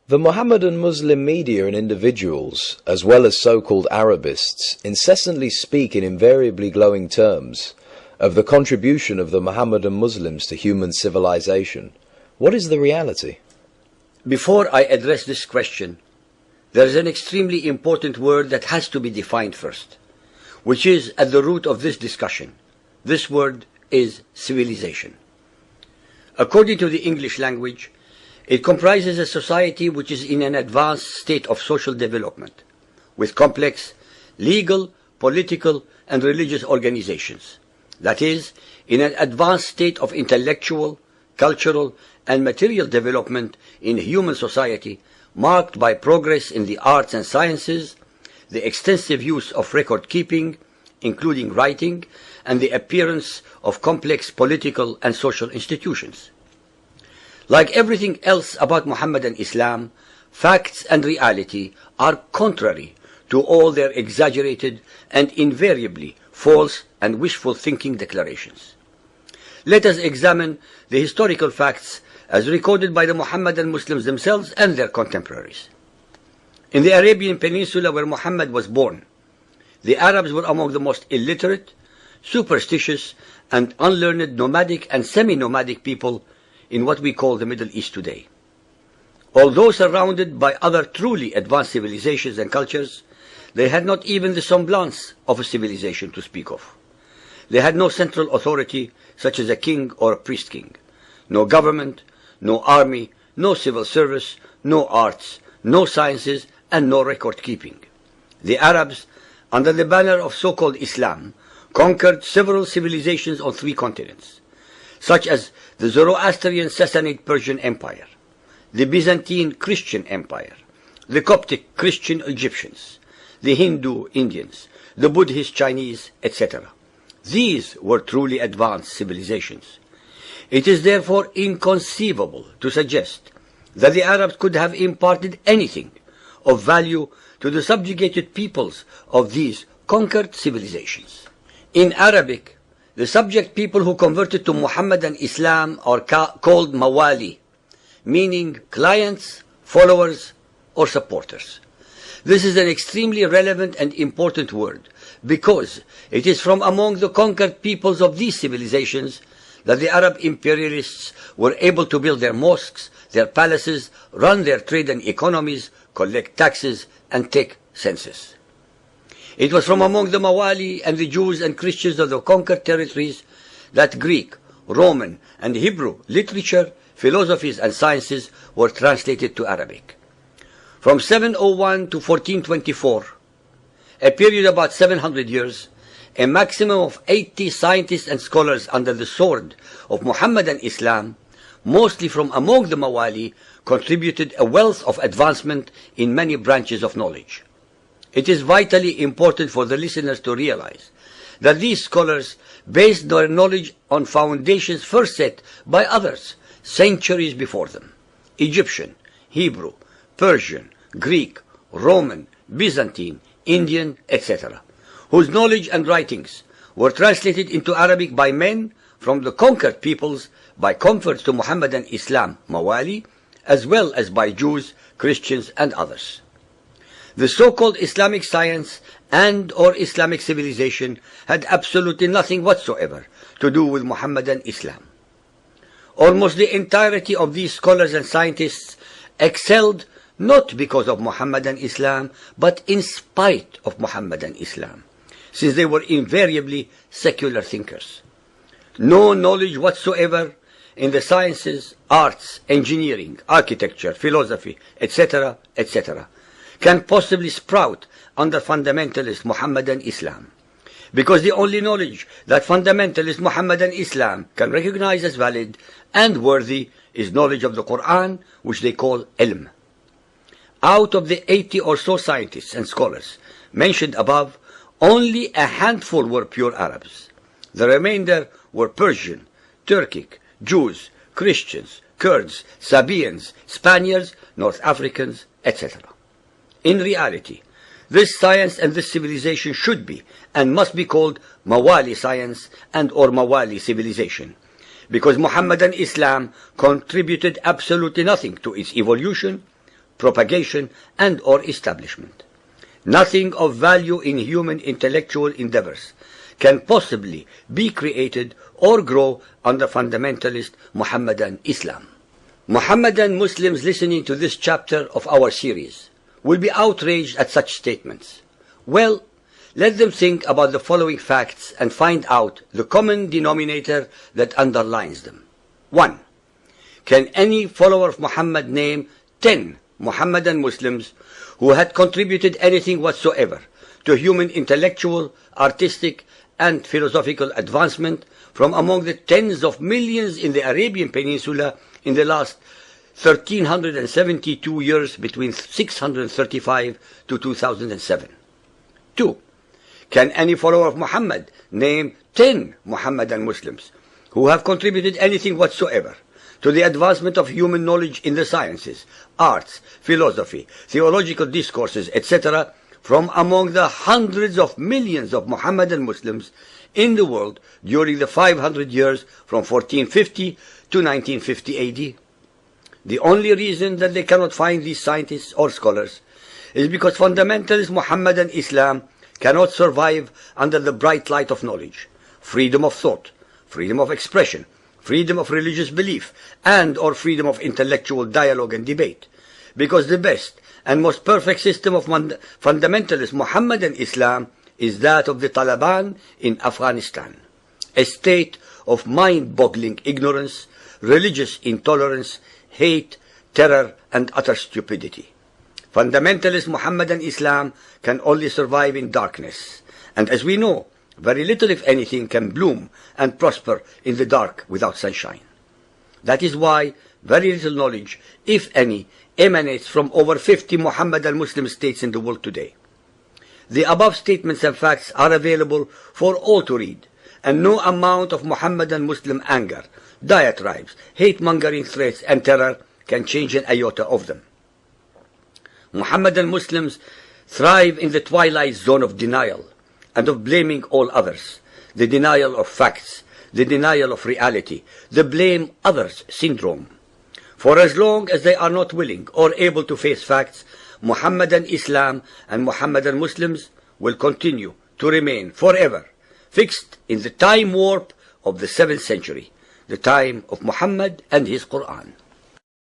The Mohammedan Muslim media and individuals, as well as so-called Arabists, incessantly speak in invariably glowing terms of the contribution of the Mohammedan Muslims to human civilization. What is the reality? Before I address this question, there is an extremely important word that has to be defined first, which is at the root of this discussion. This word is civilization. According to the English language, it comprises a society which is in an advanced state of social development, with complex legal, political, and religious organizations. That is, in an advanced state of intellectual, cultural, and material development in a human society marked by progress in the arts and sciences, the extensive use of record keeping, including writing, and the appearance of complex political and social institutions. Like everything else about Muhammadan Islam, facts and reality are contrary to all their exaggerated and invariably false and wishful thinking declarations. Let us examine the historical facts as recorded by the Muhammadan Muslims themselves and their contemporaries. In the Arabian Peninsula where Muhammad was born, the Arabs were among the most illiterate, superstitious, and unlearned nomadic and semi-nomadic people in what we call the Middle East today. Although surrounded by other truly advanced civilizations and cultures, they had not even the semblance of a civilization to speak of. They had no central authority such as a king or a priest-king, no government, no army, no civil service, no arts, no sciences, and no record-keeping. The Arabs, under the banner of so-called Islam, conquered several civilizations on 3 continents, such as the Zoroastrian Sassanid Persian Empire, the Byzantine Christian Empire, the Coptic Christian Egyptians, the Hindu Indians, the Buddhist Chinese, etc. These were truly advanced civilizations. It is therefore inconceivable to suggest that the Arabs could have imparted anything of value to the subjugated peoples of these conquered civilizations. In Arabic, the subject people who converted to Muhammadan Islam are called mawali, meaning clients, followers, or supporters. This is an extremely relevant and important word because it is from among the conquered peoples of these civilizations that the Arab imperialists were able to build their mosques, their palaces, run their trade and economies, collect taxes, and take census. It was from among the Mawali and the Jews and Christians of the conquered territories that Greek, Roman, and Hebrew literature, philosophies, and sciences were translated to Arabic. From 701 to 1424, a period about 700 years, a maximum of 80 scientists and scholars under the sword of Muhammadan Islam, mostly from among the Mawali, contributed a wealth of advancement in many branches of knowledge. It is vitally important for the listeners to realize that these scholars based their knowledge on foundations first set by others centuries before them: Egyptian, Hebrew, Persian, Greek, Roman, Byzantine, Indian, etc., whose knowledge and writings were translated into Arabic by men from the conquered peoples by converts to Muhammadan Islam, Mawali, as well as by Jews, Christians, and others. The so-called Islamic science and or Islamic civilization had absolutely nothing whatsoever to do with Muhammadan Islam. Almost the entirety of these scholars and scientists excelled not because of Muhammadan Islam, but in spite of Muhammadan Islam, since they were invariably secular thinkers. No knowledge whatsoever in the sciences, arts, engineering, architecture, philosophy, etc., etc., can possibly sprout under fundamentalist Muhammadan Islam, because the only knowledge that fundamentalist Muhammadan Islam can recognize as valid and worthy is knowledge of the Quran, which they call ilm. Out of the 80 or so scientists and scholars mentioned above, only a handful were pure Arabs. The remainder were Persian, Turkic, Jews, Christians, Kurds, Sabaeans, Spaniards, North Africans, etc. In reality, this science and this civilization should be and must be called Mawali science and or Mawali civilization, because Muhammadan Islam contributed absolutely nothing to its evolution, propagation, and or establishment. Nothing of value in human intellectual endeavors can possibly be created or grow under fundamentalist Muhammadan Islam. Muhammadan Muslims listening to this chapter of our series will be outraged at such statements. Well, let them think about the following facts and find out the common denominator that underlines them. 1. Can any follower of Muhammad name 10 Muhammadan Muslims who had contributed anything whatsoever to human intellectual, artistic, and philosophical advancement from among the tens of millions in the Arabian Peninsula in the last 1372 years between 635 to 2007? 2. Can any follower of Muhammad name 10 Muhammadan Muslims who have contributed anything whatsoever to the advancement of human knowledge in the sciences, arts, philosophy, theological discourses, etc., from among the hundreds of millions of Muhammadan Muslims in the world during the 500 years from 1450 to 1950 AD? The only reason that they cannot find these scientists or scholars is because fundamentalist Muhammadan Islam cannot survive under the bright light of knowledge, freedom of thought, freedom of expression, freedom of religious belief, and or freedom of intellectual dialogue and debate, because the best and most perfect system of fundamentalist Muhammadan Islam is that of the Taliban in Afghanistan, a state of mind-boggling ignorance, religious intolerance, hate, terror, and utter stupidity. Fundamentalist Muhammadan Islam can only survive in darkness, and as we know, very little, if anything, can bloom and prosper in the dark without sunshine. That is why very little knowledge, if any, emanates from over 50 Muhammadan Muslim states in the world today. The above statements and facts are available for all to read, and no amount of Muhammadan Muslim anger, diatribes, hate-mongering threats, and terror can change an iota of them. Muhammadan Muslims thrive in the twilight zone of denial and of blaming all others, the denial of facts, the denial of reality, the blame others syndrome. For as long as they are not willing or able to face facts, Muhammadan Islam and Muhammadan Muslims will continue to remain forever fixed in the time warp of the 7th century, the time of Muhammad and his Quran.